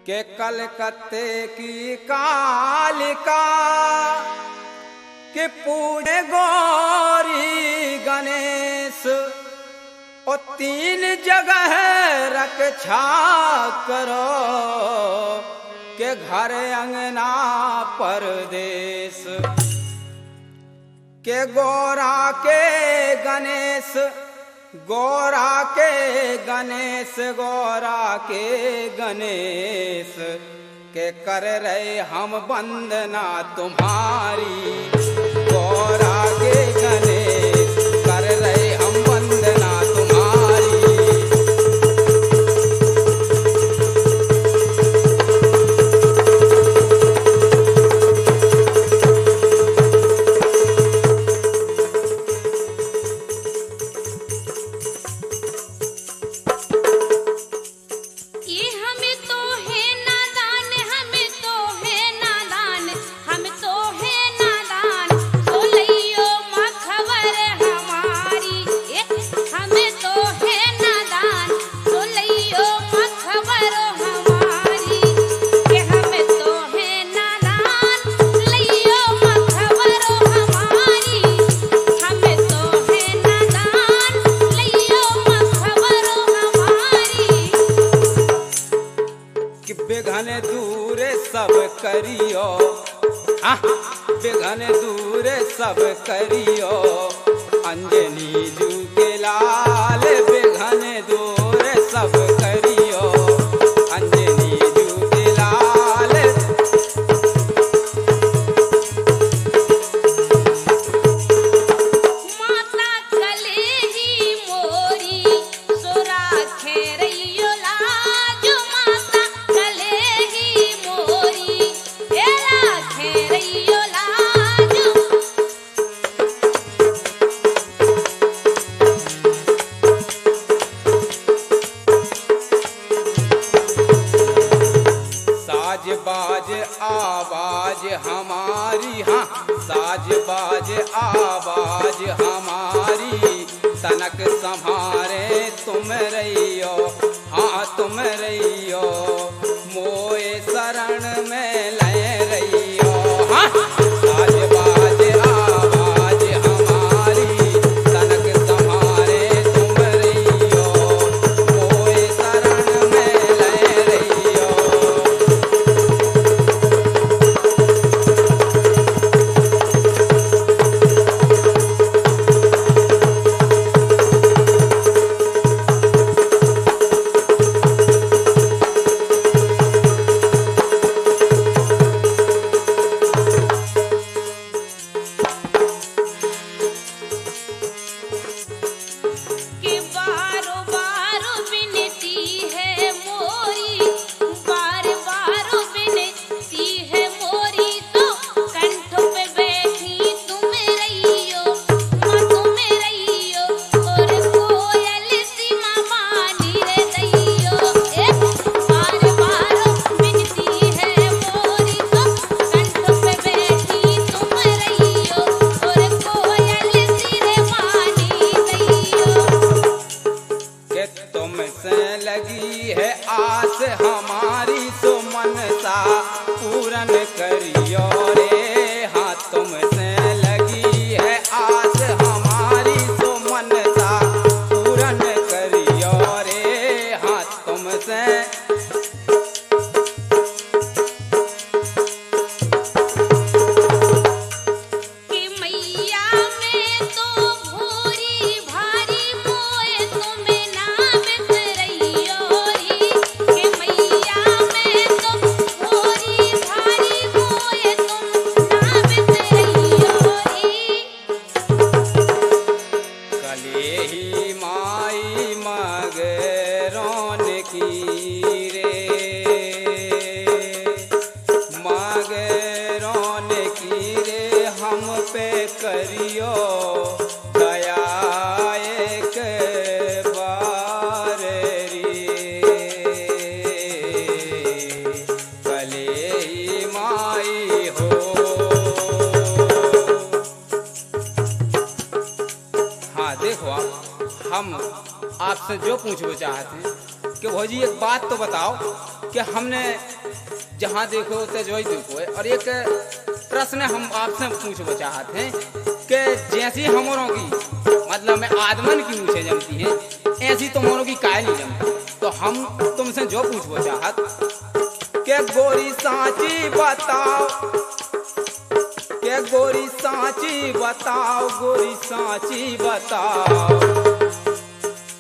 के कलकत्ते की कालिका के पूजे गौरी गणेश और 3 जगह रक्षा करो के घर अंगना परदेश के गौरा के गणेश गौरा के गणेश गौरा के गणेश के कर रहे हम वंदना तुम्हारी गौरा के गणेश कर रहे हम वंदना तुम्हारी। बेघन दूर सब करियो बेघन दूर सब करियो अंजनी जू के लाल बेघन दूर सब करियो अंजनी जू के लाल। माता कलेजी मोरी सोरा खेरैयो लाज माता बाज आवाज हमारी साज बाज आवाज हमारी तनक संभारे तुम रहियो तुम रहियो मोए शरण में लय रहियो साज बाज आवाज हमारी तनक संभारे तुम रहियो मोए शरण में लय रहियो। लगी है आस हमारी तो मनसा पूरन करियो रे तुमसे लगी है आस हमारी तो मनसा पूरन करियो रे तुमसे। करियो दया एक बार रे भले ही माई हो। देखो हम आपसे जो पूछना चाहते हैं कि भौजी एक बात तो बताओ कि हमने जहाँ देखो उसे जो ही देखो है। और एक प्रश्न हम आपसे पूछना चाहते हैं कि जैसी हमरों की मतलब में आदमन की मूछें जमती हैं ऐसी तुमरों की काहे नहीं जमती। तो हम तुमसे जो पूछना चाहत कि गोरी सांची बताओ, के गोरी सांची बताओ, गोरी सांची बताओ,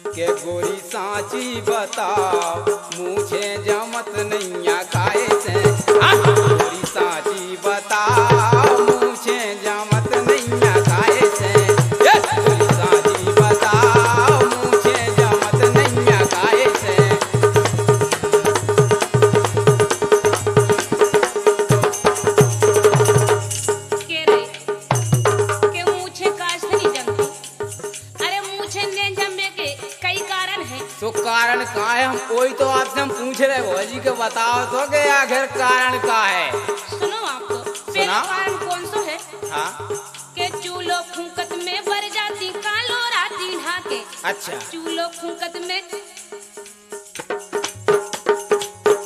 के गोरी सांची बताओ, मुझे जमत नैया काहे से। गोरी सांची बताओ, मुझे जमत नैया काहे से। गोरी सांची बताओ, मुझे जमत नैया काहे से। के रे के मूछे काश नहीं जमती। अरे मूछे नहीं जमने के कई कारण हैं। तो कारण का है हम वही तो आपसे हम पूछ रहे भौजी के बताओ तो कि आखिर कारण का है। सुनो आपको पहला कारण कौन सा है हाँ के चूल्हो फूंकत में बर जाती कालो राती ढाके। अच्छा चूल्हो फूंकत में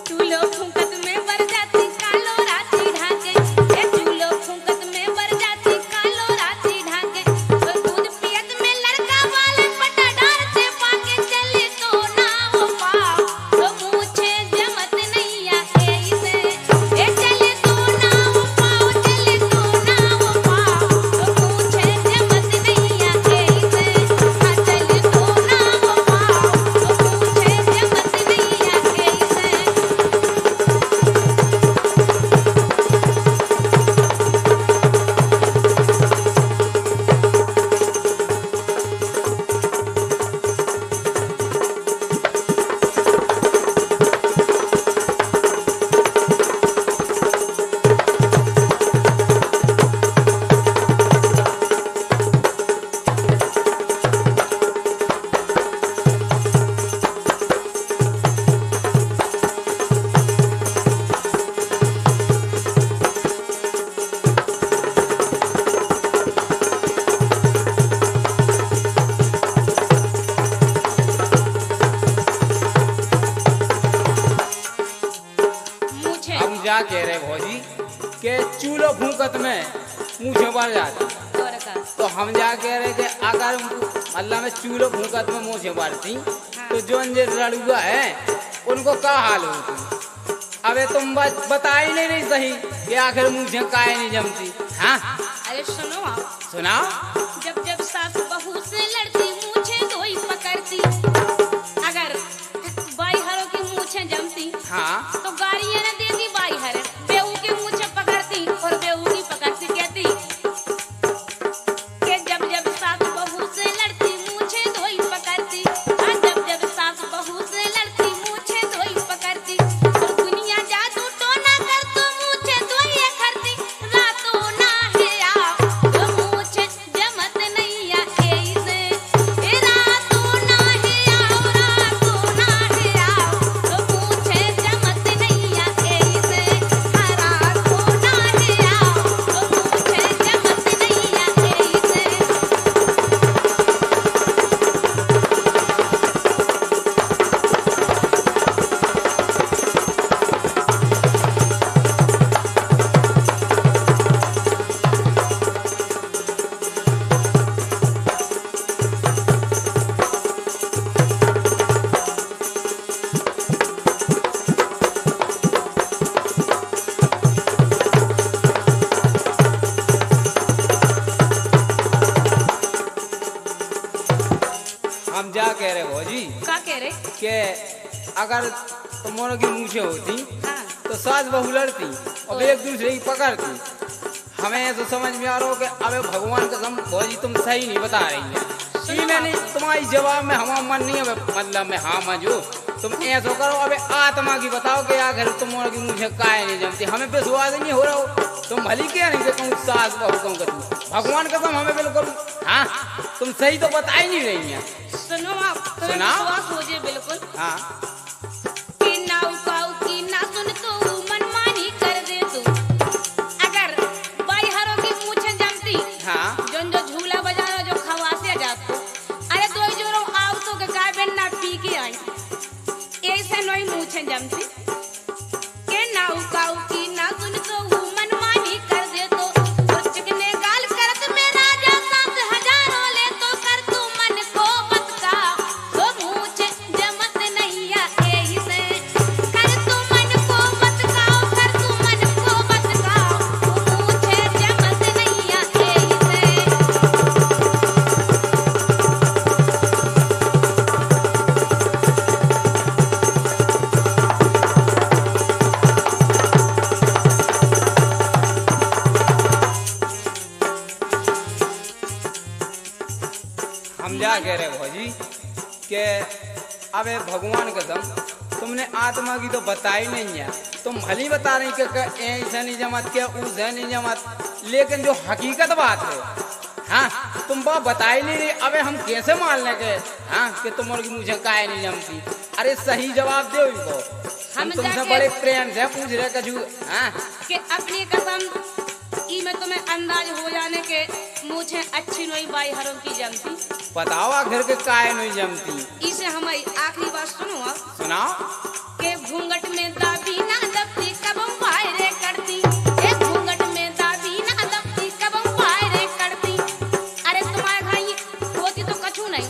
चूल्हो फूंकत में बर जाती कालो राती ढाके। ए चूल्हो फूंकत में बर जाती कालो राती ढाके। तो दूध पियत में लड़का वाला पटा डार से पाके चले तो ना हो पाओ। तो मूछे जमत नैया ऐसे ए चले तो ना हो पाओ, चले तो ना हो पाओ। तो मूछे जमत नैया ऐसे आ चले तो ना हो पाओ। तो मूछे जमत नैया ऐसे। मूछे हम जा कह रहे भौजी के चूल्हो फूंकत में मुझे बढ़ जाती। और का तो हम जा कह रहे कि अगर मतलब में चूल्हो फूंकत में मुझे बढ़ती तो जो जे लड़ुआ है उनको क्या हाल होती। अबे तुम बता ही नहीं रही सही कि आखिर मुझे काहे नहीं जमती। हाँ अरे सुनो आप सुनाओ। जब जब सास बहू से लड़ती मूछे धोई पकड़ती। अगर बाई हरों की मूछे जमती हाँ तो गाड़ियां न देती बाई हरे। बेहू की मूछे पकड़ती और बेहू की पकड़ती कहती कि जब जब सास बहू से लड़ती मूछे धोई पकड़ती। हाँ जब जब सास बहू से लड़ती मूछे धोई पकड़ती। और दुनिया जादू टोना कर तो मूछे धोई करती। रातों ना है आओ तो मूछे जमत नैया ऐसे। ए रातों ना है आओ, रातों ना है आओ तो मूछे जमत नैया ऐसे। हाँ रातों ना है आओ तो मूछे जमत नैया ऐसे। हम जा कह रहे भौजी का कह रहे कि अगर तुमों की मूछें होती हाँ तो सास बहू लड़ती और एक दूसरे की पकड़ती। हमें तो समझ में आ रहा हो कि अबे भगवान कसम भौजी तुम सही नहीं बता रही है। ये मैंने तुम्हारी जवाब में हमारा मन नहीं है मतलब में हाँ मजो तुम ऐसा करो। अबे आत्मा की बताओ कि आखिर तुमों की मुझे काहे नहीं जमती। हमें विश्वास नहीं हो रहा हो तुम भली क्या नहीं कि तुम सास बहू कहूँ तुम भगवान कसम हमें बिल्कुल हाँ तुम सही तो बता ही नहीं रही है। सुनो आप तुम्हें सुनाओ। विश्वास हो जाए बिल्कुल हाँ कि नाउ काऊ की ना सुन तू मनमानी कर दे तू। अगर बाई हरों की मूछें जमती हाँ जोन जो झूला बजाना जो खवासे जात को। अरे दो जोरो आओ तो के गाय बन ना पी के आई ऐसे नई मूछें जमती। जा कह रहे भौजी कि अबे भगवान कसम तुमने आत्मा की तो बताई नहीं है। तुम भली बता रही कि ऐसा नहीं जमत क्या उसे नहीं जमत, लेकिन जो हकीकत बात है हाँ तुम वो बताई नहीं रही। अबे हम कैसे मान लें के हाँ कि तुम्हारी मुझे काय नहीं जमती। अरे सही जवाब दो इनको। हम तुमसे बड़े प्रेम से पूछ रहे कजू हाँ कि अपनी कसम ई में तुम्हें अंदाज हो जाने के मुझे अच्छी नहीं बाई हरों की जमती। बताओ आखिर के काय नहीं जमती। इसे हमारी आखिरी बात सुनो आप सुनाओ के घूंघट में दाबी ना दबती कब हम वायरे करती। ए घूंघट में दाबी ना दबती कब हम वायरे करती। अरे तुम्हारे भाई होती तो कछु नहीं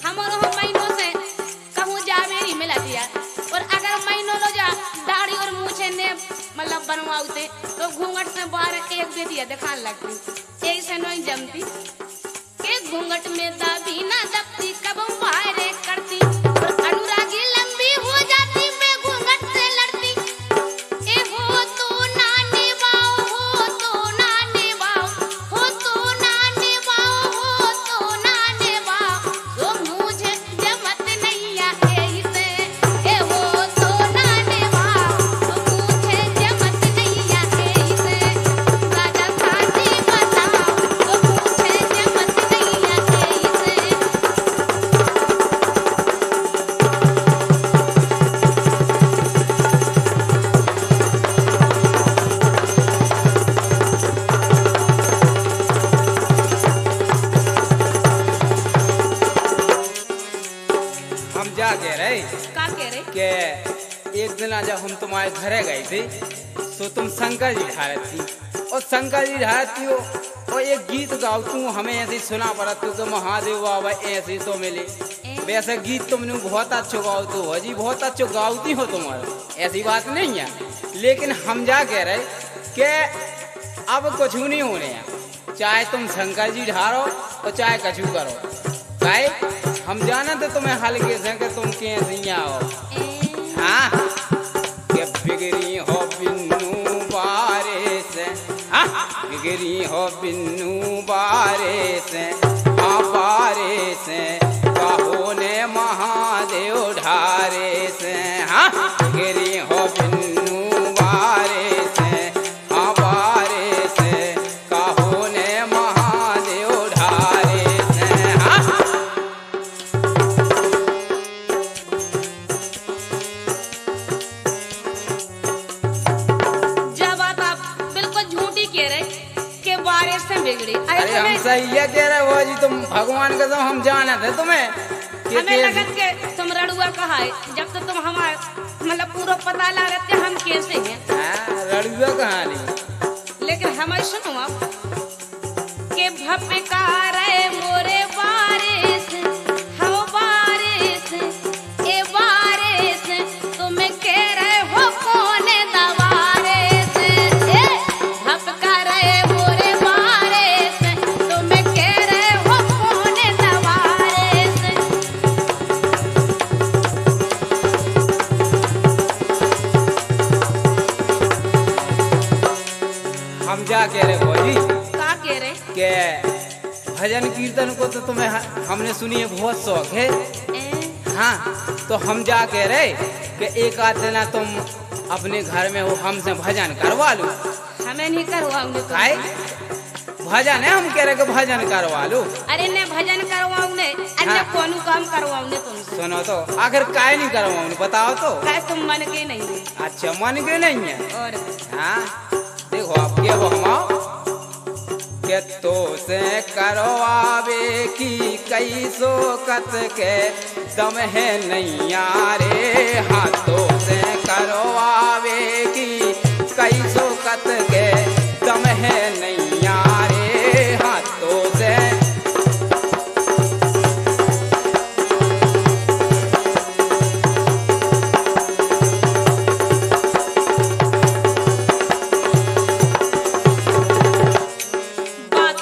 हमारो महीनों से कहूँ जा मेरी मिला दिया। और अगर महीनों लो जा दाढ़ी और मूछे ने मतलब बनवाते तो घूंघट से बाहर एक दे दिया दिखान लगती। एक से नहीं जमती के घूंघट में दाबी ना दबती कब हम वायरे करती। और अनुरागी लंबी हो जाती मैं घूंघट से लड़ती। ए हो तो ना निभाओ हो तो ना निभाओ हो तो ना निभाओ हो तो ना निभाओ तो मुझे जमत नहीं आए इसे। ए हो तो ना निभाओ तो मुझे जमत नहीं आए इसे। राजा साथी बताओ तो मुझे जमत नहीं आए इसे। हम जा कह रहे का कह रहे कि एक दिन जब हम तुम्हारे घरे गए थे तो तुम शंकर जी ढा रही थी और शंकर जी ढा रही हो और एक गीत गाओ तू हमें ऐसे सुना पड़ा तू कि महादेव बाबा ऐसे तो मिले। वैसे गीत तुमने बहुत अच्छो गाओ तो हो जी बहुत अच्छो गाओती हो तुम्हारा ऐसी बात नहीं है। लेकिन हम जा कह रहे कि अब कुछ नहीं होने हैं चाहे तुम शंकर जी ढारो और चाहे कछु करो काहे हम जाना तो तुम्हें हल्के से कि तुम कैसे आओ हाँ कि बिगड़ी हो बिन्नू बारे से हाँ बिगड़ी हो बिन्नू बारे से हाँ बारे से कहो ने महादेव ढारे से हाँ बिगड़ी हो बिन्नू बारे से हाँ बारे से कहो ने महादेव ढारे से हाँ जब आप बिल्कुल झूठी कह रहे के बारिश से बिगड़ी। अरे हम सही है कह रहे हो जी तुम भगवान का तो हम जाना थे तुम्हें कि हमें लगन के तुम रड़ुआ कहा है जब तो तुम हमारे मतलब पूरा पता ला रहे थे हम कैसे हैं। रड़ुआ कहानी लेकिन हमें सुनो आप के भपकार मोरे बारिश हो बारिश ए बारिश तुम कह रहे हो कौन दवारे से। ए भपकार मोरे बारिश तुम कह रहे हो कौन दवारे से। हम जा कह रहे हो जी का कह रहे कि भजन कीर्तन को तो तुम्हें हमने सुनी है बहुत शौक है हाँ तो हम जा कह रहे कि एक आध दिन तुम अपने घर में वो हमसे भजन करवा लो। हमें नहीं करवाऊंगे काहे भजन है हम कह रहे कि भजन करवा लो। अरे ने भजन करवाऊंगे अन्य हाँ। कौन काम करवाऊंगे तुमसे। सुनो तो आखिर काय नहीं करवाऊँ बताओ तो। काय तुम मन के नहीं है अच्छा मन के नहीं है और हाँ देखो आप क्या वो हम के तो से करवावे की कई सो कत के दम है नैया रे हाथों से करवावे की कई सो कत के दम है नैया रे हाथों से। बात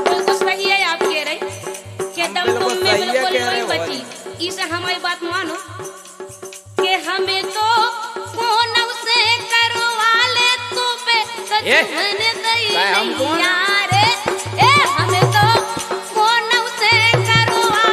बिल्कुल सही है आप कह रहे कि हम दम बिल्कुल तुम में सही है बिल्कुल कह रहे नहीं हो। बची। इसे हमारी बात मानो कि हमें तो कौन से करवा ले तू पे ए, कचन दई हम कौन? यार ए हमें तो कौन से करवा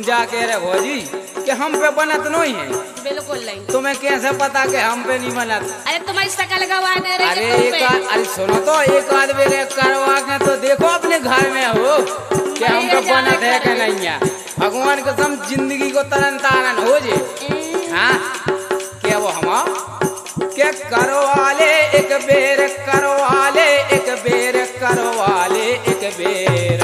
जाके रे भौजी कि हम पे बनत नहीं है। बिल्कुल नहीं। तुम्हें कैसे पता कि हम पे नहीं बनत? अरे तुम्हारी शकल गवा दे रही अरे है तुम पे। अरे सुनो तो एक आध बेरे करवा के तो देखो अपने घर में हो कि हम पे बनत है कि नहीं है। भगवान कसम जिंदगी को तरन तारन हो जे। हाँ क्या वो हम के करवाले एक बेर करवाले एक बेर करवाले एक बेर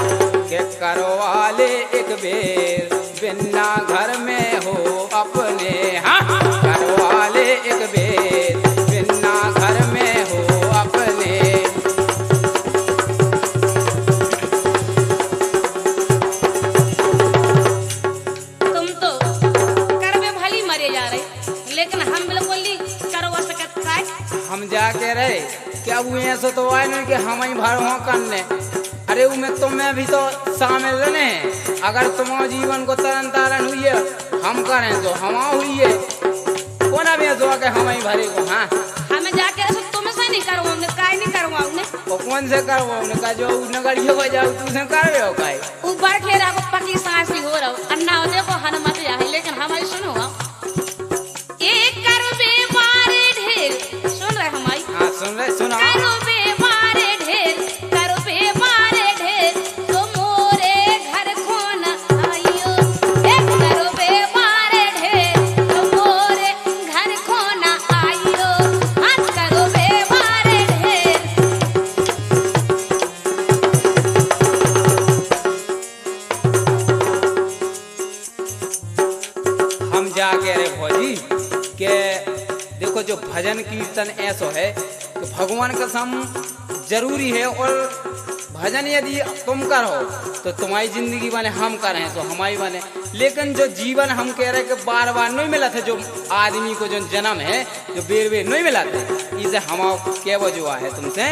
के करवाले एक बेर बिना घर में हो अपने। हाँ करवाले एक बेर बिना घर में हो अपने। तुम तो कर में भली मरे जा रहे, लेकिन हम बिल्कुल नहीं करवा सकत काय। हम जाके रहे क्या वो ऐसा तो आए नहीं कि हम ही भर हो करने। अरे उमें तुम्हें भी तो शामिल रहने। अगर तुम्हारे जीवन को तरन तारण हुई है हम करें तो हम हुई है कौन अभी जो के हम ही भरे को। हाँ हमें जाके ऐसा तुम से नहीं करवाऊंगे, काय नहीं करवाऊंगे। वो कौन से करवा उनका जो नगरियो बजाओ तुझे कर हो काय ऊपर खेरा को पकी सांसी हो रहा अन्ना हो देखो हनुमत जाए। लेकिन हमारी सुनो एक करबे मारे ढेर सुन रहे हमारी। हाँ सुन रहे सुना करबे मारे ढेर करबे मारे ढेर तो मोरे घर खोना आइयो। एक करबे मारे ढेर तो मोरे घर खोना आइयो। हाथ करबे मारे ढेर। हम जाके रे भौजी के देखो जो भजन कीर्तन ऐसो है तो भगवान का सम जरूरी है। और भजन यदि तुम करो तो तुम्हारी जिंदगी बने, हम करें तो हमारी बने। लेकिन जो जीवन हम कह रहे कि बार बार नहीं मिला था, जो आदमी को जो जन्म है जो बेर बेर नहीं मिला था, इसे हम क्या वजह है तुमसे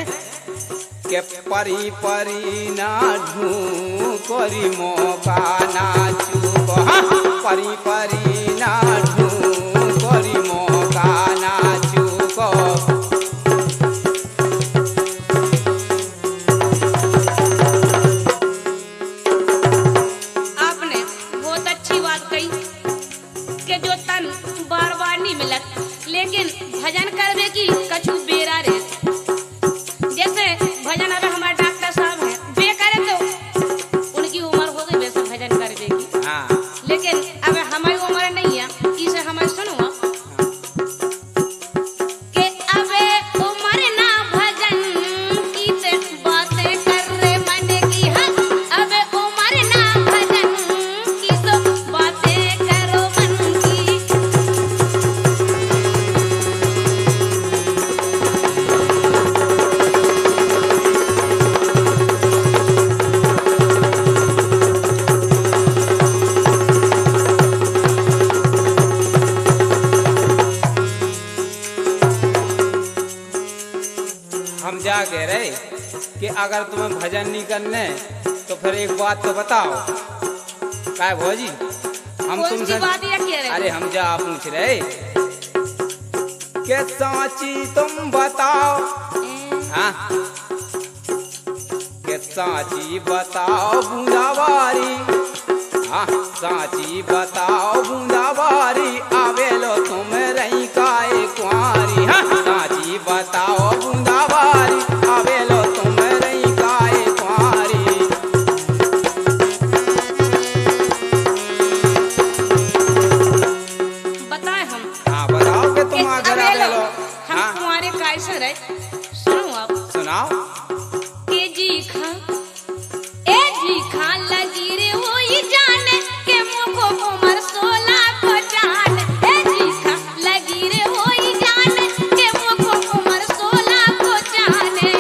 के परी परी ना ढूंढ कोरी मौका ना चूको। हाँ परी परी ना ढूंढ कोरी मौका ना चूको। आपने बहुत अच्छी बात कही कि जो तन बार बार नहीं मिलत, लेकिन भजन करवे की कछु बेरा रे। जैसे भजन अब हमारे डॉक्टर साहब हैं, वे करे तो उनकी उम्र हो गई वैसे भजन करवे की। हाँ लेकिन अब हमारी उम्र नहीं है, इसे हमें सुनो कि अब उम्र ना भजन की ते बातें कर रे मन की। हाँ अब उम्र ना भजन की तो बातें करो मन की। हम जाके रहे कि अगर तुम्हें भजन नहीं करने तो फिर एक बात तो बताओ काय भौजी हम कौन सी तुमसे। बात या कह रहे हो? अरे हम जा पूछ रहे के सांची तुम बताओ। हाँ के सांची बताओ बूंदाबारी। हाँ सांची बताओ बूंदाबारी आवेलो तुम रही काए कुंवारी। हाँ सांची बताओ बूंदाबारी आवेलो तुम रही काए कुंवारी। बताएं हम हाँ बताओ कि तुम आकर अबे लो, आवेलो। हम हाँ तुम्हारे कैसे रहे सुनो आप। सुनाओ। ए जी खां लगी रे वो ही जाने के मुखो उमर 16 को जान। ए जी खां लगी रे वो ही जाने के मुखो उमर 16 को जाने।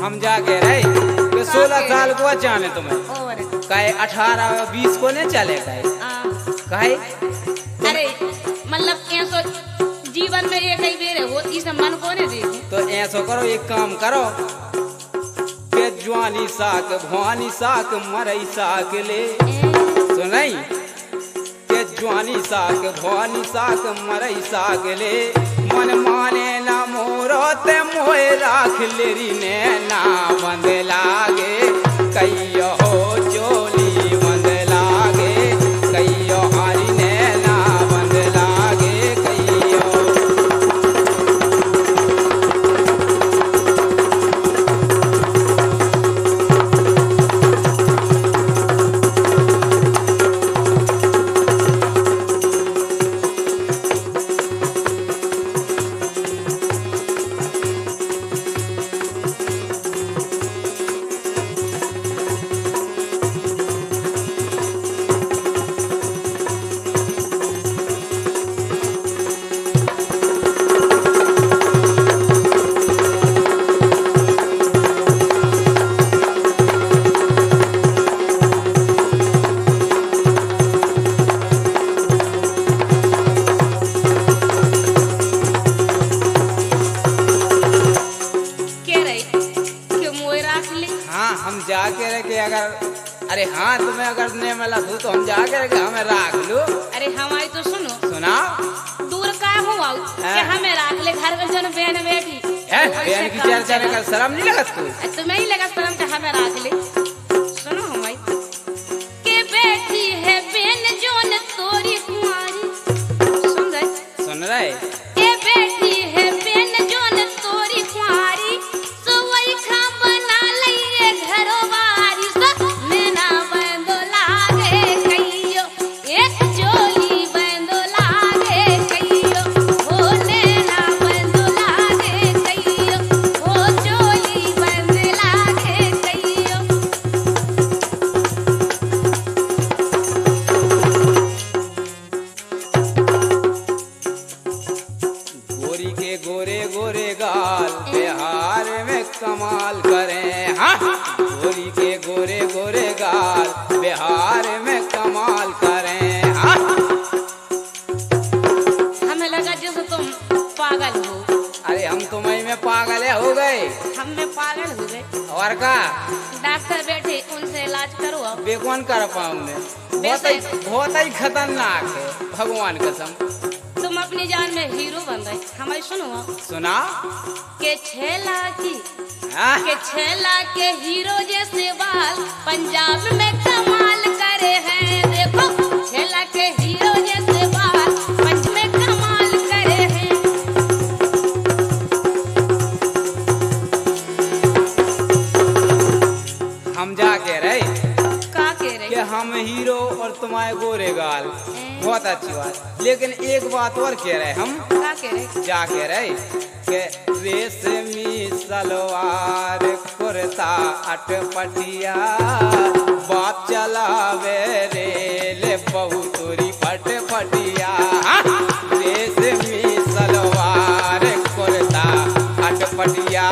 हम जाके रहे कि 16 साल को जाने तुम्हें और कहे 18 20 को नहीं चले कहे कहे। अरे मतलब ऐसो जीवन में एक ही बेर होती से मन को नहीं देखी। तो ऐसा करो एक काम करो के जवानी साक भवानी साक मरई साक ले सुनई के ज्वानी साग भवानी साग मरई साग ले मन माने ना मोरो ते मोए राख लेरी ने ना बंद लागे कहियो हो चोली बंद लागे कहियो हारी ने ना बंद लागे कहियो। हम जाके रखे अगर अरे हाँ तुम्हें अगर नहीं मिला तो हम जाके रखे हमें राख लो। अरे हमारी तो सुनो सुना दूर का हुआ कि हमें राख ले घर में जन बहन बैठी बहन की चर्चा में कर शर्म नहीं लगत तू तुम्हें ही लगा शर्म कि हमें राख ले। सुनो हमारी के बैठी है बहन जोन तोरी कुंवारी सुन रहे के बैठी है बहन जोन तोरी कुंवारी तो वही खा बना लिए घरों बारी सब नैना बंदो लागे कहियो एक चोली बंदो लागे कहियो ओ नैना बंदो लागे कहियो ओ चोली बंद लागे कहियो। गोरी के गोरे गोरे गाल बिहार में कमाल करें हाँ गोरी के गोरे गोरे गाल बिहार में कमाल करें हाँ। हमें लगा जैसे तुम पागल हो। अरे हम तुम्हें में पागल हो गए हम में पागल हो गए और का डॉक्टर बैठे उनसे इलाज करो अब। बेकौन कर पाऊंगे बहुत ही खतरनाक है भगवान कसम। तुम अपनी जान में हीरो बन गए। हमारी सुनो सुना के छेला की हाँ? के छेला के हीरो जैसे बाल पंजाब में कमाल करे हैं। देखो छेला के हीरो जैसे बाल पंजाब में कमाल करे हैं। हम जाके रहे का कह रही कि हम हीरो और तुम्हारे गोरे गाल बहुत अच्छी बात लेकिन एक बात और कह रहे हम का कह रही जा कह रहे कि रेशमी सलवार कुर्ता अटपटिया बाप चलावे रेल बहुतुरी फटफटिया रेशमी सलवार कुर्ता अटपटिया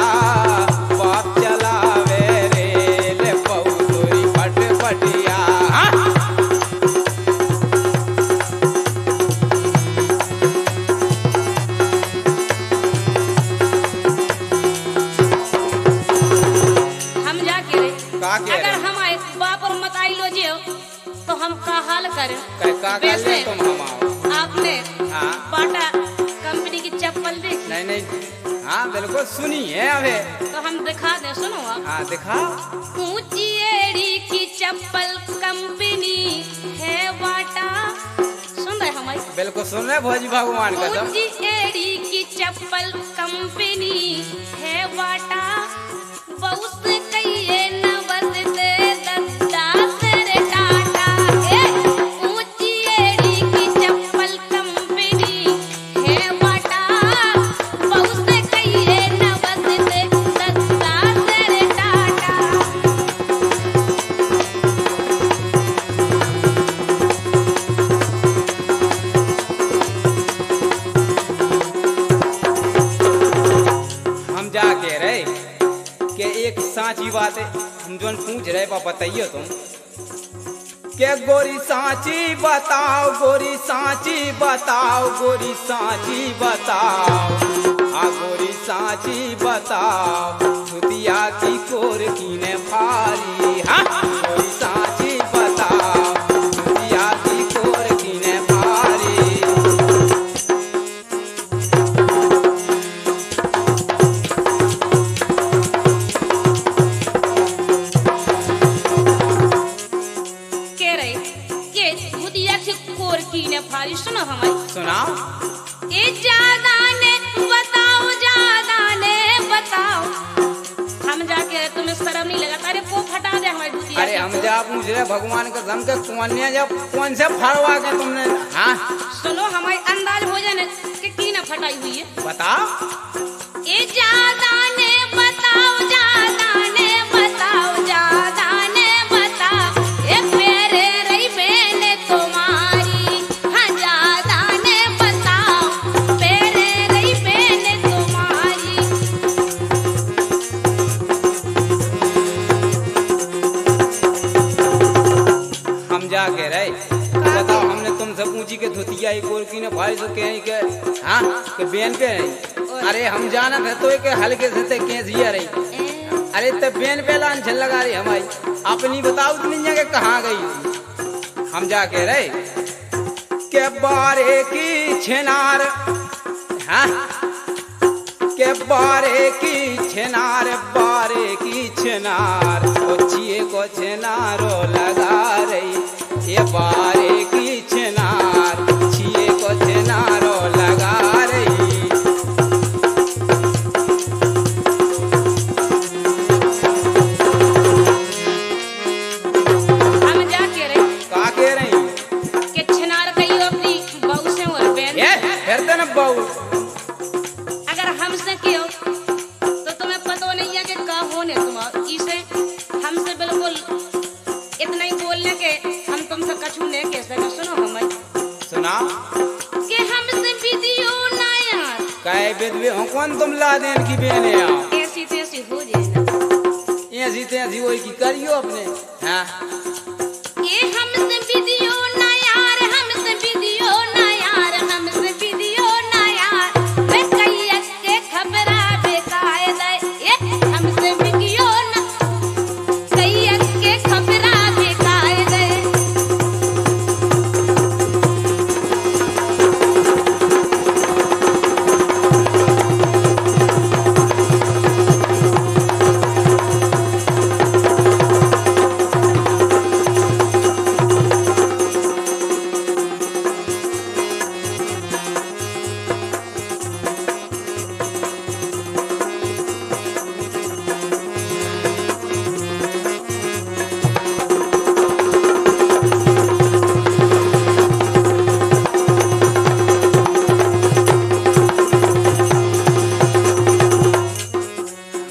बाप चलावे रेल बहुतुरी फटफटिया। अगर हमारे बाप और मत आई लो जियो तो हम का हाल करें। वैसे तुम हम आओ आपने हाँ? बाटा कंपनी की चप्पल देखी? नहीं हाँ बिल्कुल सुनी है अबे तो हम दिखा दे सुनो आप। हाँ दिखा ऊंची एड़ी की चप्पल कंपनी है बाटा। सुन रहे हमारी बिल्कुल सुन रहे भोजी भगवान कसम। ऊंची एड़ी की चप्पल कंपनी है बाटा बहुत कहिए न बसते दस रे टाटा। ऊंची एड़ी की चप्पल कंपनी है बाटा बहुत कहिए न बसते दस रे टाटा। हम जाके रहे कि एक सांची बात है हम जो पूछ रहे बा बताइए तुम के गोरी सांची बताओ गोरी सांची बताओ गोरी सांची बताओ हाँ गोरी सांची बताओ छुतिया की कोर कीने भारी हाँ गोरी सांची बताओ छुतिया की कोर कीने भारी। हम जा पूछ रहे भगवान का धम के कौन से फड़वा के तुमने। हाँ सुनो हमारे अंदाज हो जाने कि ना फटाई हुई है। बताओ। ए ज्यादा ने बताओ, ज्यादा ने बताओ, ज्यादा ने बताओ, ए मेरे रही बहने तुम्हारी। हाँ ज्यादा ने बताओ, मेरे रही बहने तुम्हारी। हम जाके रहे बताओ, हमने तुमसे पूछी के धोतिया एक और की ने भाई सो के हाँ के बेन पे नहीं। अरे हम जाना था तो के हल्के से ते के जिया रही। अरे ते बेन पे लांछन लगा रही हमारी अपनी। बताओ तुम के कहाँ गई। हम जाके रहे के बारे की छिनार। हाँ के बारे की छिनार, बारे की छिनार छिए को छिनारो लगा रही। ये बारे की छिनार छिए को छिनारो लगा रही। हम जाके रहे का के रही कि छिनार कही अपनी बहू से और बहन। ये फिर तो न बहू। अगर हमसे क्यों तो तुम्हें पता नहीं है कि का होने तुम्हारा। इसे हमसे बिल्कुल इतना ही बोलने के हम तुमसे कछु नहीं कह सके। सुनो हमें सुना कि हमसे वीडियो ना यार कहे विधवे हो कौन तुम ला देन की बेने आओ। ऐसी तैसी हो जाए ना। ऐसी तैसी वही की करियो अपने। हाँ ये हमसे वीडियो ना यार, हमसे वीडियो ना यार, हमसे वीडियो ना यार। वे कई के खबरा बेकायदा ये हमसे वीडियो ना, कई के खबरा बेकायदा।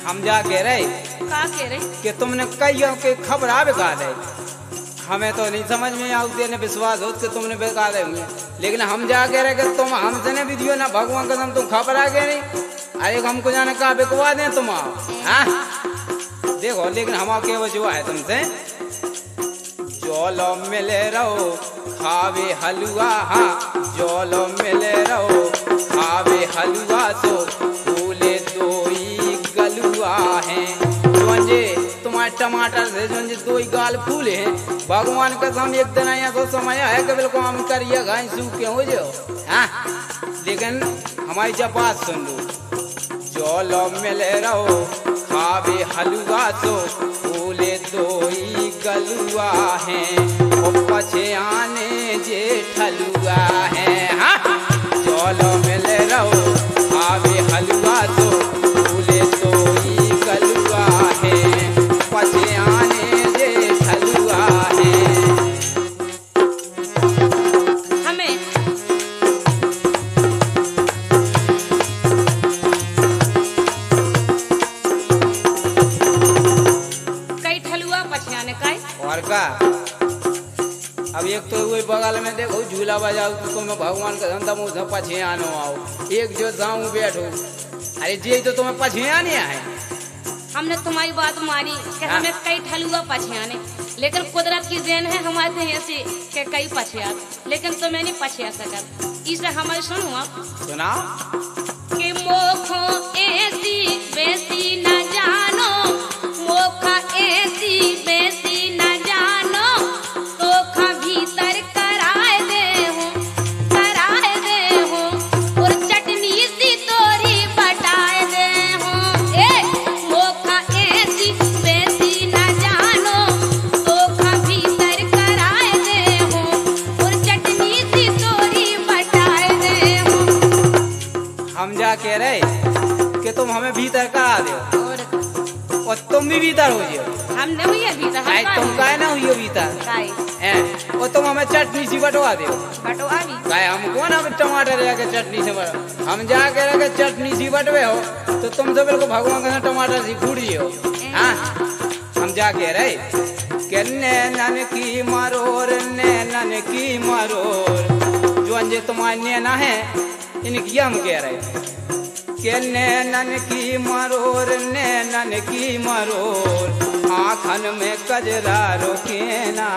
हम जाके रहे का कह रहे कि तुमने कईयों के खबर आ बेका दे। हमें तो नहीं समझ में आती ने विश्वास हो कि तुमने बेका दे हुए। लेकिन हम जाके रहे कि तुम हमसे ने विधियो ना भगवान कसम तुम खबर आ गए नहीं। अरे हमको जाने का बेकवा दें तुम आओ। हाँ देखो लेकिन हम के वजह है तुमसे जोलो मिले रहो खावे हलवा। हाँ जोलो मिले रहो खावे हलवा तो फूले दोई गलुआ है। जोंजे तुम्हारे टमाटर से जोंजे दोई गाल फूले हैं। भगवान कसम एक दिन आया तो समय है कि बिल्कुल हम करिए गाय सूख के हो जाओ। हाँ लेकिन हमारी जब बात सुन लो जोलो मिले रहो खावे हलवा तो फूले दोई गलुआ है। पछे आने जे ठलुआ है। हाँ जोलो मिले रहो खावे हलवा तो फूले दोई गलुआ है। पछे आने जे ठलुआ है। हमें कई ठलुआ पछियाने का और का अब एक तो वही बगल में देखो झूला बजाओ तो तुम्हें भगवान का धंधा मुझे पछे आनो आओ। एक जो जाऊं बैठो। अरे जी तो तुम्हें पछे आने आए। हमने तुम्हारी बात मानी कि हाँ। हमें कई ठलुआ पछियाने, लेकिन कुदरत की देन है हमारे ऐसे कि कई पछिया, लेकिन तुम्हें नहीं पछिया सकत। इसे हमारे सुनो आप सुनाओ कि मोखो ऐसी बेसी न जानो, मोखा ऐसी बेसी न जानो, तो खा भीतर कराए दे हो और चटनी सी तोरी बटाए दे हो। ए मोखा ऐसी बेसी न जानो, तो खा भीतर कराए दे हो और चटनी सी तोरी बटाए दे हो। हम जा कह रहे कि तुम हमें भीतर करा दो। और और तुम भी भीतर हो जियो। हम नहीं हुई अभी तक आई तुम काहे ना हुई भीतर काई हैं और तुम हमें चटनी सी बटवा दो। बटवा भी काहे हम कौन हम टमाटर लेके चटनी से हम जाके रखे चटनी सी बटवे हो तो तुम सब को भगवान का टमाटर सी फूड़ी हो। हाँ हम जाके रहे के नैनन की मरोर जो अंजे तुम्हारे नैना है इनकी हम कह रहे के नैनन की मरोर आँखन में कजरा रोके ना।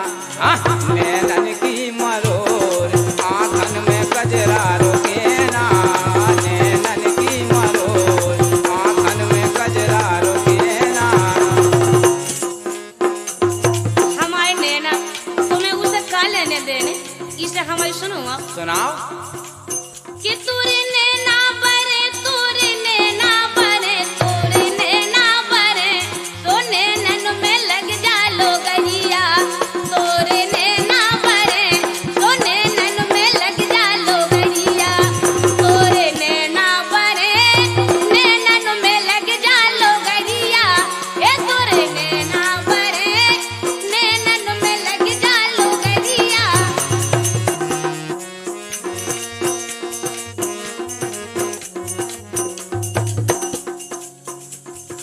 नैनन की मरोर आँखन में कजरा रोके ना। नैनन की मरोर आँखन में कजरा रोके ना। हमारे नैना तुम्हें उसे का लेने देने इसे हमारी सुनो आप सुनाओ कि तूरे नैना बरे तूरे नैना बरे तूरे नैना बरे तो नैनन में लग जा लो गहिया तोरे नैना बरे तो नैनन में लग जा लो गहिया तोरे नैना बरे नैनन में लग जा लो गहिया ए तोरे नैना बरे नैनन में लग जा लो गहिया।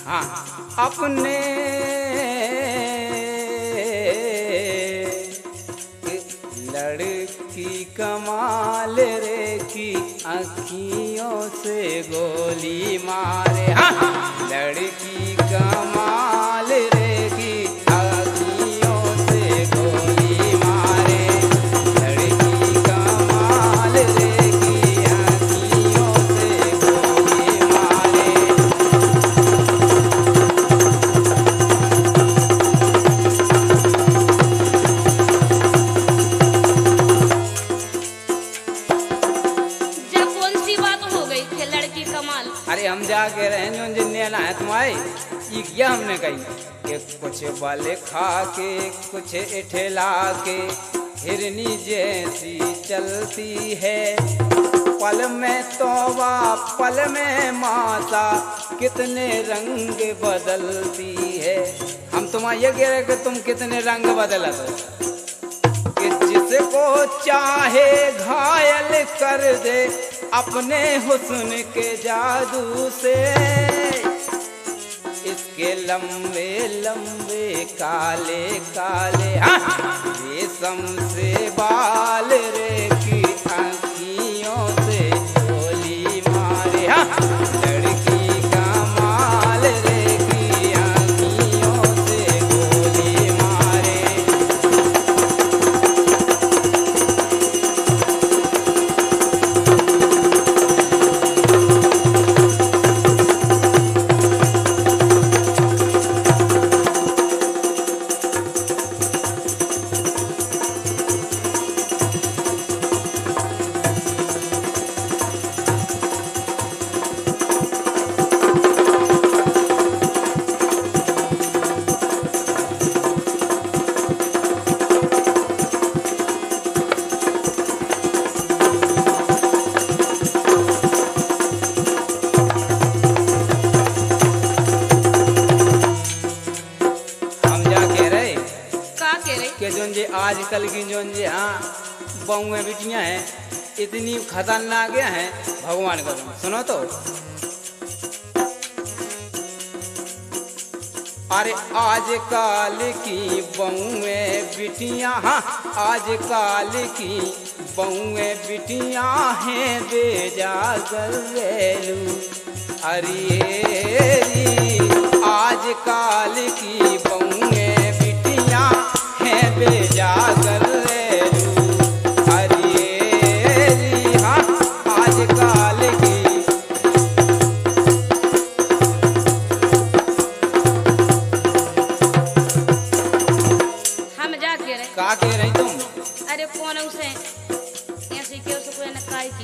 हाँ अपने लड़की कमाल रे की अखियों से गोली मारे। हाँ लड़की कमाल रे की अखियों से गोली मारे। लड़की कमाल रे की अखियों से गोली मारे। जब कौन सी बात हो गई थे लड़की कमाल अरे हम जाके रहे जो नैना है तुम्हारे ये क्या हमने कही कि कुछ बल खा के कुछ इठला के हिरनी जैसी चलती है। पल में तौबा पल में माता कितने रंग बदलती है। हम तुम्हारे ये कह रहे कि तुम कितने रंग बदलत हो कि जिसको चाहे घायल कर दे अपने हुस्न के जादू से। इसके लंबे लंबे काले काले रेशम से बाल रे की आँखियों से गोली मारे। लड़की कमाल रे की आँखियों से गोली मारे। के जोन जे आजकल की जोन जे हाँ बहुएं बिटियां हैं इतनी खतरनाक हैं भगवान का सुनो तो। अरे आजकल की बहुएं बिटियां हाँ आजकल की बहुएं बिटियां हैं बेजागर रेलू। अरे आजकल की बहुएं बिटियां हैं बेजागर रेलू। अरे हाँ आजकल की का कह रही तुम? अरे कौन उसे ऐसे क्यों से कोई न काय की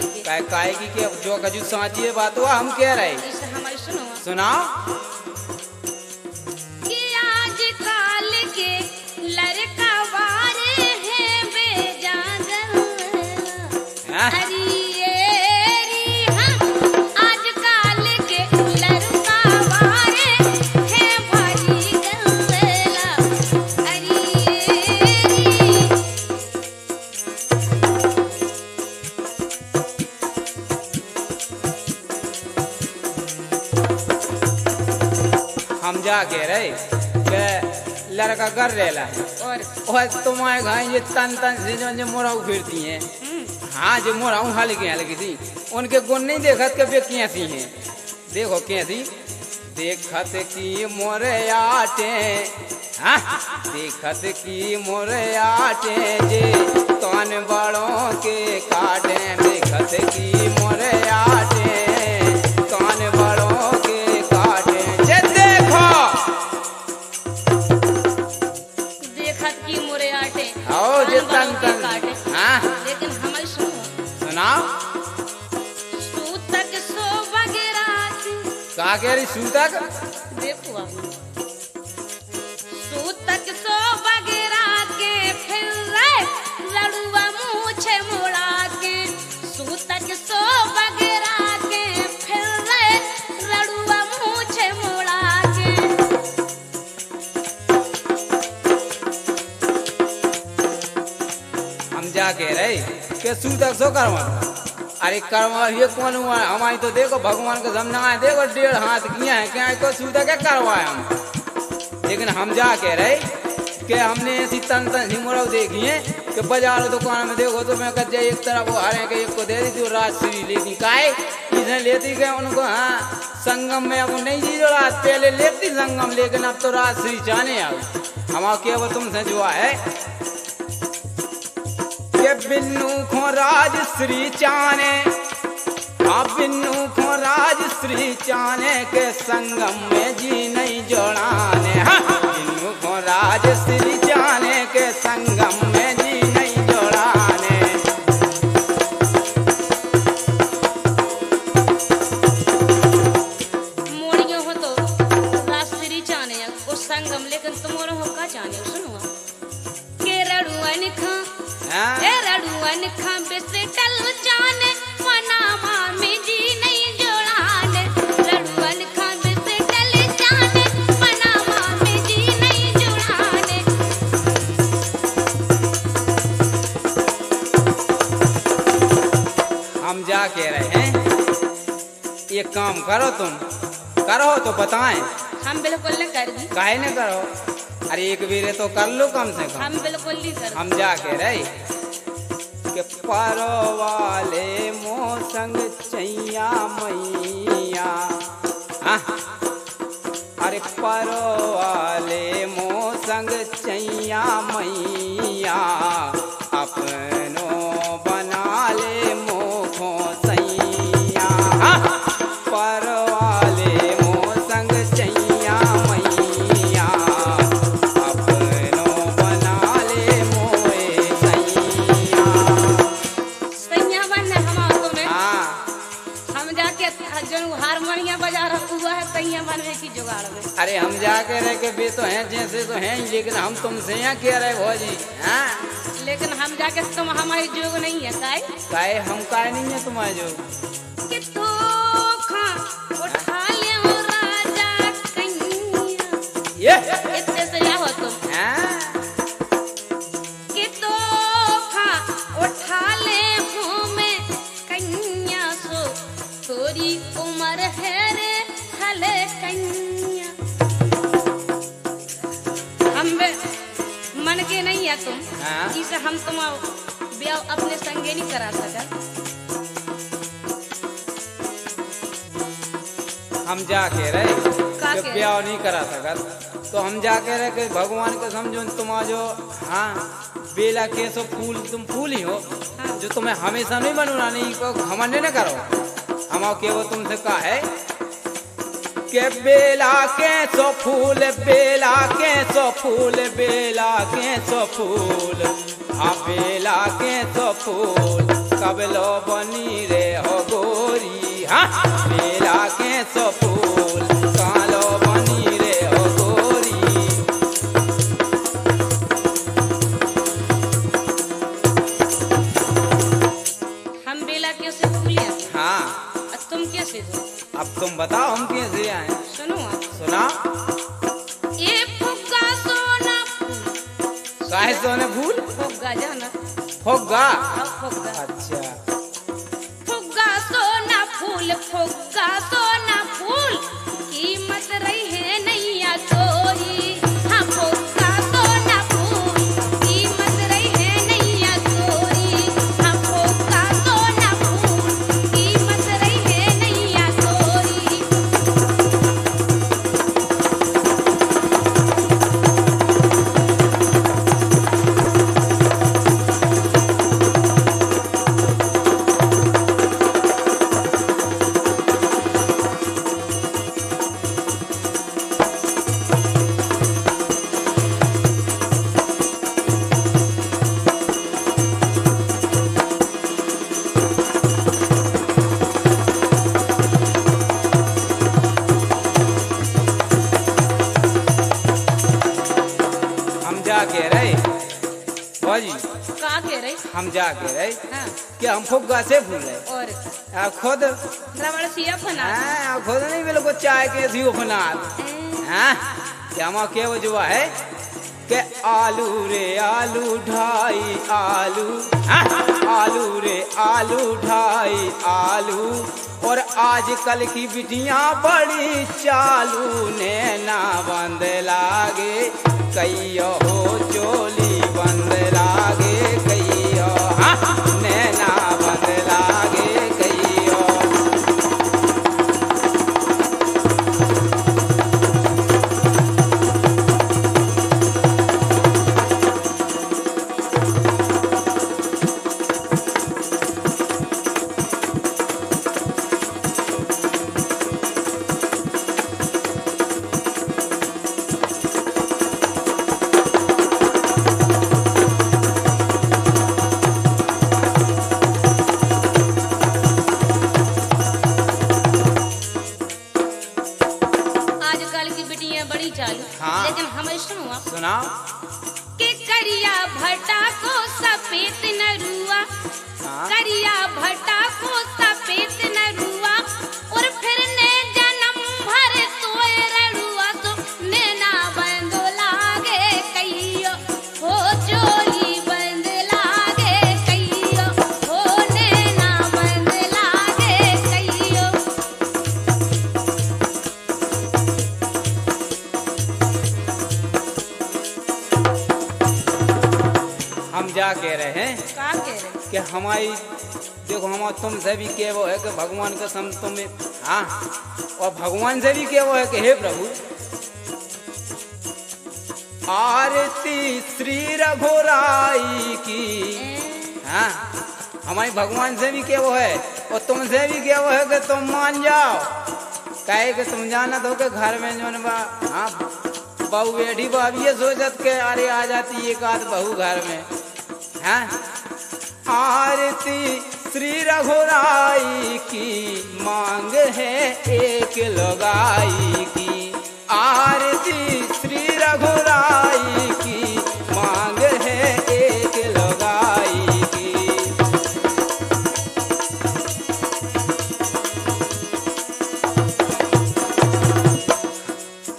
काय की के जो कजू साची बात हुआ हम कह रहे इसे हमारी सुनो सुनाओ कि आजकल के लड़का वारे हैं बेजागर। हाँ? आजकल के लड़का वारे हैं हम जाके रहे के लड़का कर रेला और तुम्हारे घर ये तन से जो मोराऊ फिरती हैं, हाँ जो मोराऊ हल्की हल्की सी, उनके गुण नहीं देखत के वे कैसी हैं। देखो कैसी देखत की मोरे आटे, हाँ देखत की मोरे आटे जे कान बड़ों के काटे, देखत की मोरे आटे कान बड़ों के काटे। जे देखो देखत की मोरे आटे आओ जे तन तन काटे। हाँ लेकिन हमारी सुनो, सुनाओ सूतक सो वगैरह का कह रही सूतक। देखो आप सूतक सो वगैरह के फिर लड़ुआ मूछे मोड़ा के, सूतक सो वगैरह के फिर लड़ुआ मूछे मोड़ा के। हम जाके रहे के सूतक सो करवा। अरे करवा ये कौन हुआ हमारी तो देखो भगवान का समझना है, देखो 1.5 हाथ किया है क्या को सूतक क्या करवाए हम। लेकिन हम जाके रहे कि हमने ऐसी तन सी मोरव देखी है कि बाजार दुकान में देखो तो मैं कच्चे एक तरफ वो हरे के एक को दे दी थी, राजश्री लेती काहे इसने लेती गए उनको। हाँ संगम में अब नहीं जी जो रात पहले लेती संगम, लेकिन अब तो राजश्री जाने आओ हम क्या वो तुमसे जुआ है के बिन्नू खो राजश्री चाने, हाँ बिन्नू खो राजश्री चाने के संगम में जी नहीं जोड़ाने। हाँ बिन्नू खो राजश्री चाने के संगम में जी नहीं जोड़ाने। मोड़ियों हो तो राजश्री चाने उस संगम, लेकिन तुम्हारा हो का चाने सुनो के रड़ुअन खा रड़ुअन खा बिस्टल जाने मनामा में जी नहीं जोड़ाने, रड़ुअन खा बिस्टल जाने मनामा में जी नहीं जोड़ाने। हम जाके रहे हैं ये काम करो तुम करो तो बताएं। हम बिल्कुल नहीं कर दी, काहे न करो। अरे एक बेरे तो कर लो कम से कम। हम बिल्कुल नहीं कर। हम जाके रहे के पारो वाले मोसंग चैया मैया, हाँ अरे पारो वाले मोसंग चैया मैया अपनो बना ले मोखो सैया। हाँ पारो वाले मोसंग चैया मैया अपनो बना ले मोए सैया। सैया बनने हमारे में हाँ हम जाके जो हारमोनिया बजा रहा हुआ है सैया बनने की जुगाड़ में। अरे हम जाके रह के बे तो हैं जैसे तो हैं, लेकिन हम तुमसे यहाँ कह रहे भौजी। हाँ लेकिन हम जाके तुम हमारी जोग नहीं है काहे हम काहे नहीं है तुम्हारे जो कि तो खा उठा ले हो राजा कन्या, ये इतने से या हो तुम। हाँ कि तो खा उठा ले हो मैं कन्या सो थोड़ी उम्र है रे हले कन्या। हम मन के नहीं है तुम, हाँ? इसे हम तुम ब्याह अपने संगे नहीं करा सकते। हम जाके रहे का कि के? ब्याह नहीं करा सकत तो हम जाके रहे कि भगवान को समझो तुम जो। हाँ बेला के सो फूल तुम फूल ही हो, हाँ। जो तुम्हें हमेशा नहीं बनना नहीं को घमंड न करो। हम के वो तुमसे कहा है के बेला के सो फूल बेला के सो फूल बेला के सो फूल, हाँ बेला के सो फूल कब लो बनी रे हो गोरी। हाँ बेला के सो फूल कालो बनी रे हो गोरी। हम बेला कैसे फूल हैं? हाँ और तुम कैसे हो? अब तुम बताओ हम कैसे आए। सुनो आप। सुना ये फुग्गा सोना काहे सोने फूल फुग्गा जाना होगा। अब फुग्गा अच्छा फुग्गा सोना फूल फुग्गा सोना फूल कीमत रही है नहीं हम जाके रहे हाँ कि हम फुग्गा से भूले और आप खुद रबड़ सिया बना हाँ, आप खुद नहीं बिल्कुल चाय के सी बना हाँ क्या माँ के वो जो है कि आलू रे आलू ढाई आलू हाँ? आलू रे आलू ढाई आलू और आजकल की बिटियां बड़ी चालू नैना बंद लागे कईयो हो चोली बंद लागे कईयो हाँ नैना बंद लागे कईयो आजकल की बिटियां बड़ी चालू हाँ। लेकिन हमें सुनुआ सुना के करिया भट्टा को सफेद नरुआ हाँ करिया भट्टा को सफेद नरुआ और फिर ने जन्म भर सोए रड़ुआ तो नैना बंद लागे कहियो हो चोली बंद लागे कहियो हो नैना बंद लागे कहियो हम जा कह रहे हैं का कह रहे कि हमारी देखो हम तुमसे भी के वो है कि भगवान का सम तुम्हें हाँ और भगवान से भी के वो है कि हे प्रभु आरती श्री रघुराई की हाँ हमारी भगवान से भी के वो है और तुमसे भी के वो है कि तुम मान जाओ कहे कि तुम जाना तो के घर में जो बा हाँ बहू बेटी बा अब ये सोचत के अरे आ जाती एक आध बहू घर में हाँ आरती श्री रघुराई की मांग है एक लगाई की आरती श्री रघुराई की मांग है एक लगाई की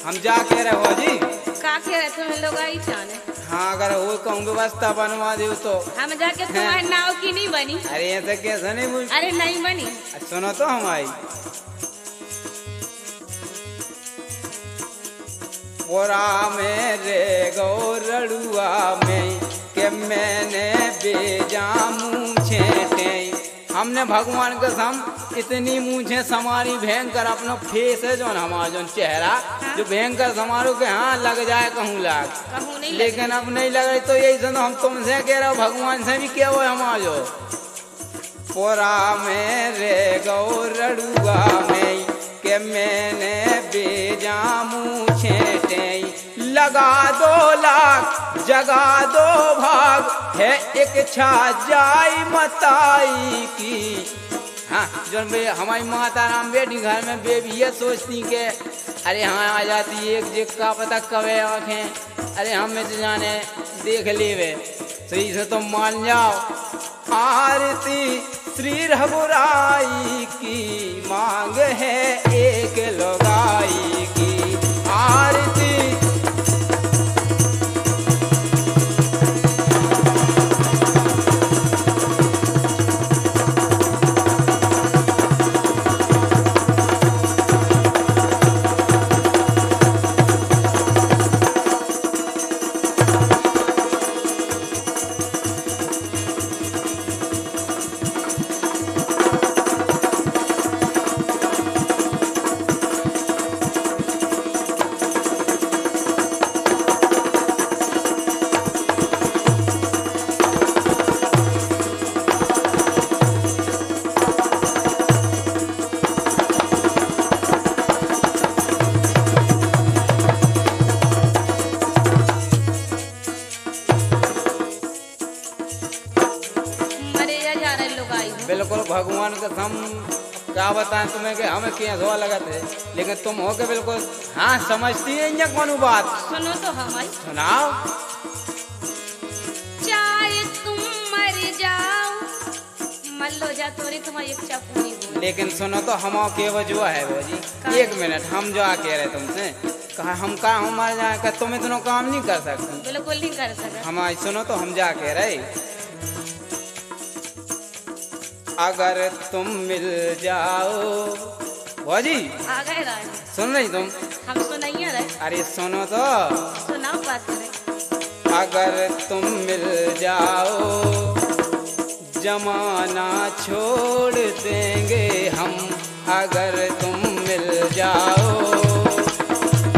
हम जा कह रहे हो जी का कह रहे तुम्हें लोग आई जाने हाँ अगर वो कहूँ व्यवस्था बनवा दे तो हम जाके तुम्हारी नाव की नहीं बनी अरे ऐसे कैसे नहीं पूछ अरे नहीं बनी सुनो तो हमारी पोरा में रे गौरड़ुआ में के मैंने बेजा मूछे हमने भगवान कसम इतनी मूछे समारी भयंकर अपना फेस है जो हमारा जो चेहरा जो भयंकर समारोह के हाँ लग जाए कहूँ लाग कहूँ नहीं लेकिन अब नहीं लग रही तो यही सुनो हम तुमसे कह रहे हो भगवान से भी क्या हो हमारा जो पोरा में रे गौरड़ुआ में के मैंने बेजा मूछे लगा 2 लाख जगा 2 भाग है एक छा जाई मताई की हाँ जो हमारी माता राम बेटी घर में बेबी ये सोचती के अरे हाँ आ जाती एक जिक का पता कवे आँखें अरे हमें तो जाने देख लेवे सही से तो मान जाओ आरती श्री रघुराई की मांग है एक लगाई की आरती बिल्कुल भगवान का हम क्या बताएं तुम्हें कि हमें क्या धोआ लगा थे लेकिन तुम हो के बिल्कुल हाँ समझती है ये कौन बात सुनो तो हमारी सुनाओ चाहे तुम मर जा जा तोरी तुम्हारी इच्छा पूरी हो। लेकिन सुनो तो हम के वजह है भौजी, एक मिनट हम जो कह रहे तुमसे, कहा हम का हमारे जाए का तुम इतना काम नहीं कर सकते। बिल्कुल नहीं कर सकते। हम आज सुनो तो हम जा कह रहे, अगर तुम मिल जाओ भौजी। आ गए राज, सुन रही तुम? हम सुनाइए रहे। अरे सुनो तो, सुनाओ बात करें। अगर तुम मिल जाओ जमाना छोड़ देंगे हम, अगर तुम मिल जाओ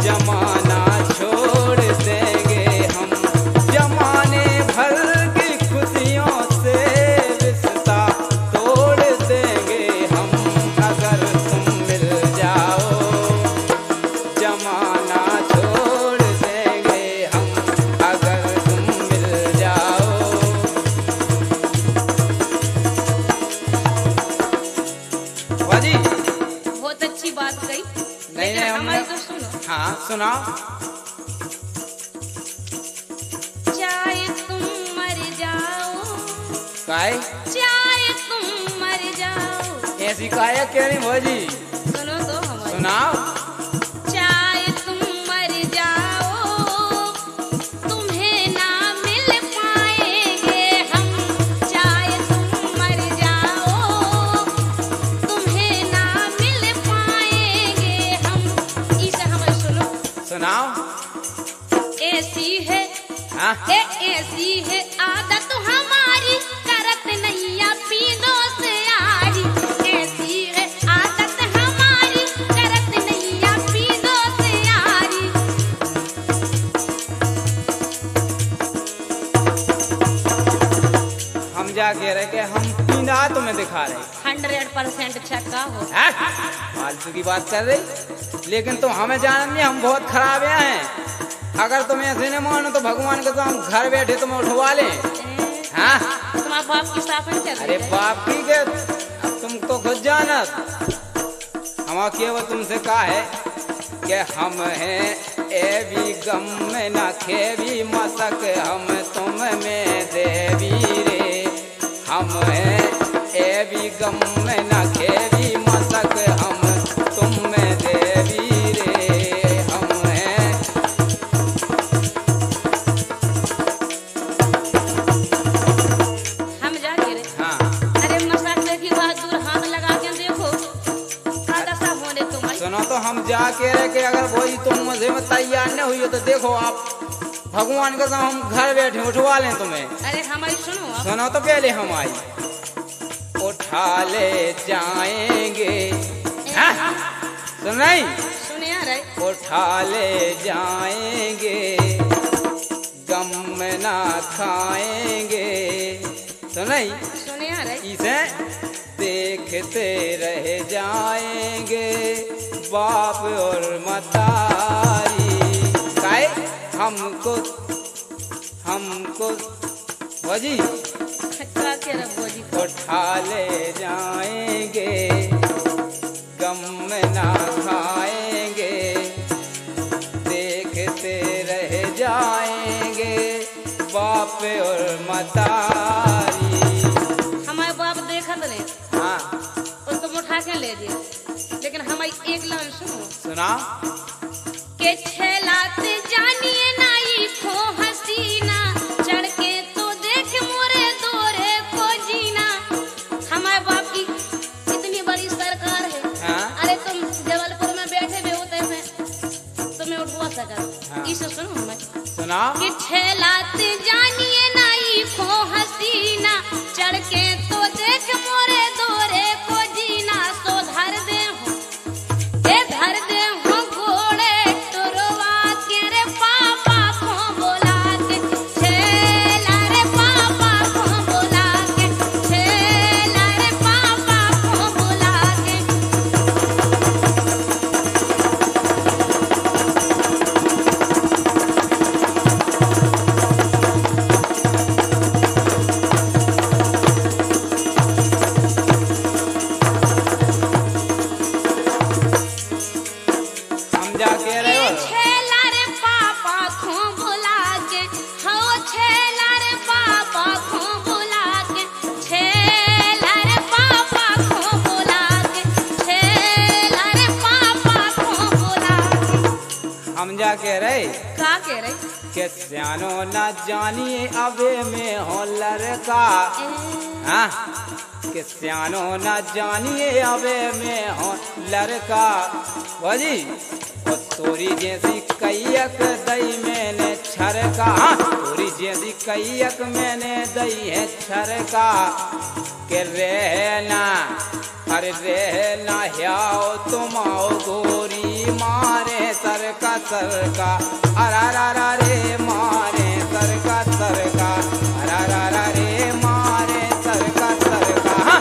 जमाना छोड़ देंगे हम, जमाने भर की खुशियों से रिश्ता तोड़ देंगे हम, अगर तुम मिल जाओ जमाना छोड़ देंगे हम, अगर तुम मिल जाओ। बाजी बहुत अच्छी बात कही। नहीं नहीं हमारी हमने, तो सुनो। हाँ सुनाओ। चाहे तुम मर जाओ, काय चाहे तुम मर जाओ। ऐसी काय कह रही भौजी? सुनो तो हमारी। सुनाओ। चाहे तुम मर जाओ, तुम्हें ना मिल पाएंगे हम। चाहे तुम मर जाओ, तुम्हें ना मिल पाएंगे हम। इसे हमें सुनो। सुनाओ। ऐसी है हाँ ऐसी है आदत हमारी, करत नैया पीनों से आरी। ऐसी है आदत हमारी, करत नैया पीनों से आरी। हम जा कह रहे कि हम पीना तुम्हें दिखा रहे। 100% छक्का हो। हैं? फालतू की बात कर रही, लेकिन तुम हमें जान नहीं, हम बहुत खराब हैं। अगर तुम ऐसे न मानो तो भगवान के तो हम घर बैठे तुम्हें उठवा लें। हाँ तुम्हारा बाप की साफन चल अरे बाप की के, अब तुम तो खुद जानत। हम केवल तुमसे कहा है कि हम हैं ए भी गम में न खेवी मसक, हम तुम में देवी रे। हम हैं ए भी गम में न खेवी मसक, हम तुम में देवी रे। हम हैं हम जा के रे। हाँ अरे मजाक देखी बात दूर हाथ लगा के देखो का दशा होने तुम्हारी। सुनो तो हम जा के रहे कि अगर वही तुम मुझे में तैयार नहीं हुई हो तो देखो आप भगवान का हम घर बैठे उठवा लें तुम्हें। अरे हमारी सुनो आप। सुनो तो पहले हम आई उठा ले जाएंगे। हाँ? सुन नहीं? सुने आ रहे। उठा ले जाएंगे गम में ना खाएंगे। सुन नहीं? सुने आ रहे। इसे देखते रह जाएंगे बाप और मतारी। काय हमको भौजी का के रखो जी। उठा ले जाएंगे गम में ना खाएंगे, देखते रह जाएंगे बाप और मतारी। हमारे बाप देखत नहीं, हाँ उसको उठा के ले दिए। लेकिन हमारी एक लाइन सुनो। सुना। के छेलाते जानिए नाई खो हसीना, चढ़ के तो देख मोरे दोरे को जीना। हमारे बाप की इतनी बड़ी सरकार है। हाँ? अरे तुम जबलपुर में बैठे हुए होते हैं, तुम्हें उठवा सका। हाँ। इसे सुनो मैं। सुना। कि छेलाते जानिए नाई खो हसीना, चढ़ के तो देख मोरे दोरे को जीना। सो धर दे हो, ए धर दे हो घोड़े टुरवा के रे पापा को बोला के। छेला रे पापा को बोला के, छेला रे पापा को बोला के। हम जा कह रहे का कह रही के सियानो न जानिए अबे में हो लड़का हाँ कि सियानो न जानिए अबे में हो लड़का बाजी और तोरी जैसी कैयक दई मैंने छरका हाँ तोरी जैसी कैयक मैंने दई है छरका के रहना अरे रहना याओ तुम आओ गोरी मारे सरका सरका अरा रे मारे सरका सरका अरा रे मारे सरका सरका हाँ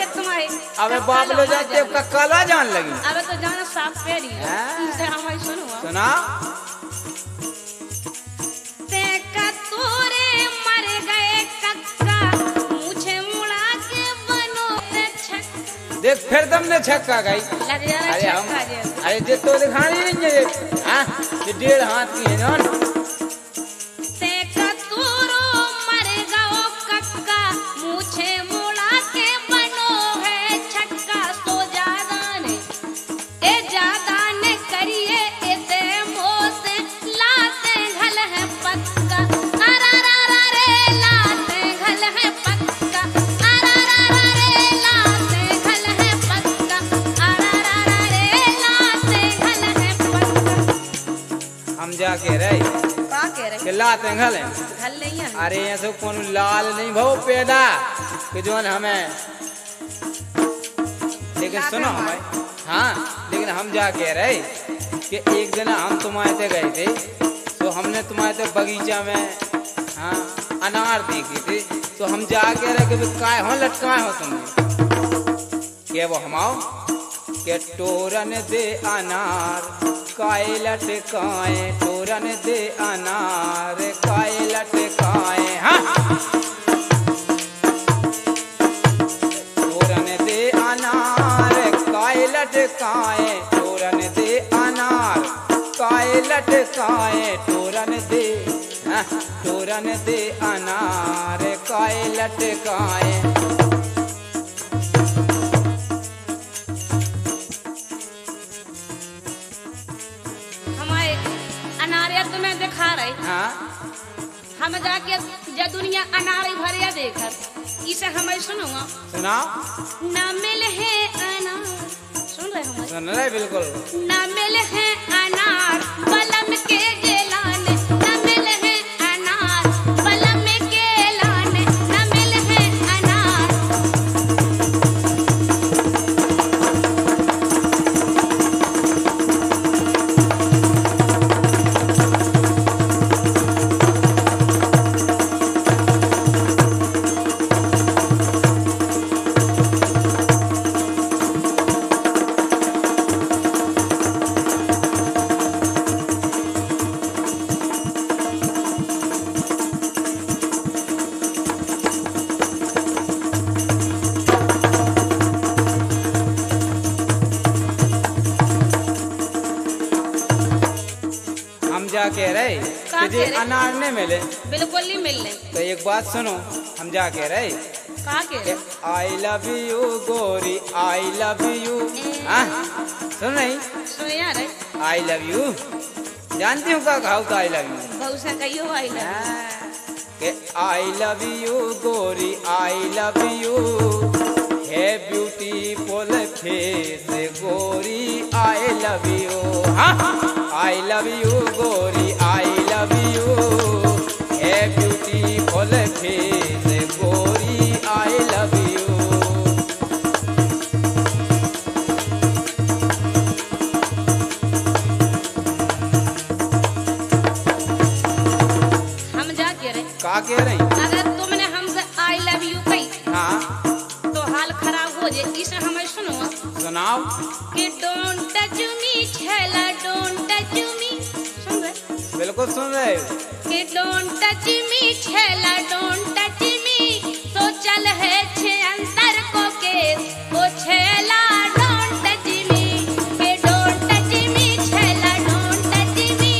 अबे बाप लो जाते का काला जान लगी अबे तो जाना साफ पेरी है हमारी सुनो सुना ते कतूरे मर गए कक्का मुझे मुड़ा के बनो ते छक्का देख फिर तुमने छक्का गई अरे हम अरे जे तो दिखानी नहीं है हां ये 1.5 हाथ की है जान ते कतूरो मर गओ कक्का मुझे मुड़ा के बनो है छक्का सो ज्यादा ने करिए इसे मोसे लाते घल है पक्का अरा रे लाते घल है पक्का अरा रे लाते घल है पक्का अरा रे लाते घल है पक्का हम जा के रहे का कह रहे के लाते घल है घल नहीं है अरे ऐसे कौन लाल नहीं भाव पैदा कि जोन हमें लेकिन सुनो हमें हाँ लेकिन हम जा कह रहे कि एक दिन हम तुम्हारे ते गए थे तो हमने तुम्हारे ते बगीचा में हाँ अनार देखी थी तो हम जा कह रहे कि काय हो लटकाए हो तुमने के वो हम आओ के टोरन दे अनार काय लटकाए टोरन दे अनार काय लटकाए हाँ टोरन दे अनार काय लटकाए टोरन दे अनार काय लटकाए टोरन दे हाँ टोरन दे अनार काय लटकाए हमारे अनारिया तुम्हें दिखा रहे हाँ हम जाके जब दुनिया अनारी भरिया देखत इसे हमें सुनूंगा सुनाओ न मिल है अनार सुन रहे हमें सुन रहे बिल्कुल न मिल है अनार बलम के गेलाने न मिल है अनार बलम के लाने न मिल है अनार हम जा कह रहे का कि जे कह रहे? अनार नहीं मिले बिल्कुल नहीं मिलने तो एक बात सुनो हम जा कह रहे का के आई लव यू गोरी आई लव यू हाँ सुन रही सुन यार आई लव यू जानती हूँ का खाऊ तो आई लव यू बहुत सा कहियो आई ना के आई लव यू गोरी आई लव यू है ब्यूटीफुल फेस गोरी आई लव यू हाँ आई लव यू गोरी आई लव यू है ब्यूटीफुल फेस गोरी आई लव यू सुनाओ। कि डोंट टच मी छैला डोंट टच मी, सुन रहे? बिल्कुल सुन रहे हो। कि डोंट टच मी छैला डोंट टच मी, तो चल है छे अंतर को केस वो छैला डोंट टच मी। कि डोंट टच मी छैला डोंट टच मी,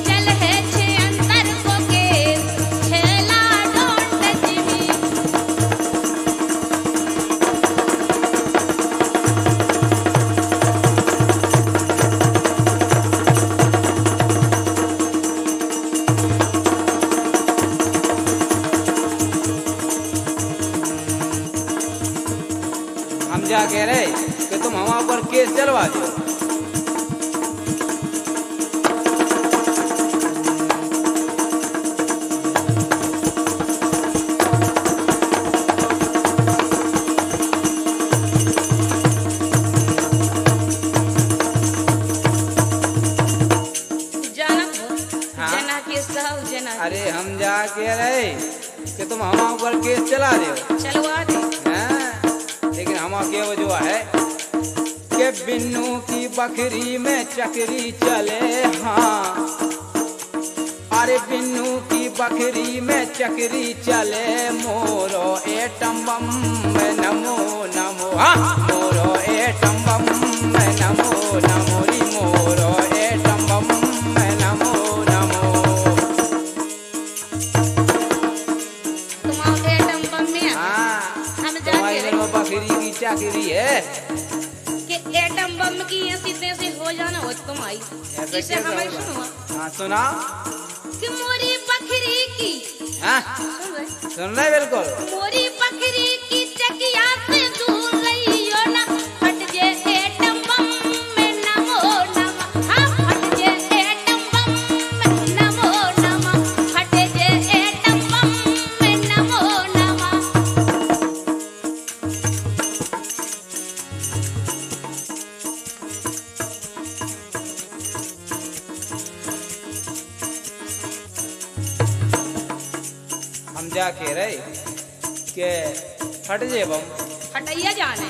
चल है छे अंतर को केस छैला डोंट टच मी। हम जा कह रहे कि तुम हमारे ऊपर केस चलवा दो। जाना हो हाँ। जना के सब जना अरे हम जा कह रहे कि तुम हमारे ऊपर केस चला दो। चलवा दे। हैं? लेकिन हम क्या वजह है कि बिन्नू की बकरी में चकरी चले। हाँ, अरे बिन्नू की बकरी में चकरी चले, मोरो एटम बम में नमो नमो। हाँ, मोरो एटम बम में नमो नमो री, मोरो एटम बम में नमो नमो। तुम्हारे एटम बम में हाँ, हम तुम्हारी जाके घर में बकरी की चकरी है। कि एटम बम की ऐसी तैसी हो जाना हो तुम्हारी। ऐसा इसे कैसा हमें होगा? सुनो हाँ सुना। कि मोरी बकरी की, हाँ सुन रहे? सुन रहे बिल्कुल। मोरी बकरी की चकिया से दूर रहियो ना, फट जे एटम बम में नमो नमः। हाँ, फट जे एटम बम में नमो नमः, फट जे एटम बम में नमो नमः। हम जा कह रहे कि फट जे बम। फटैया जाने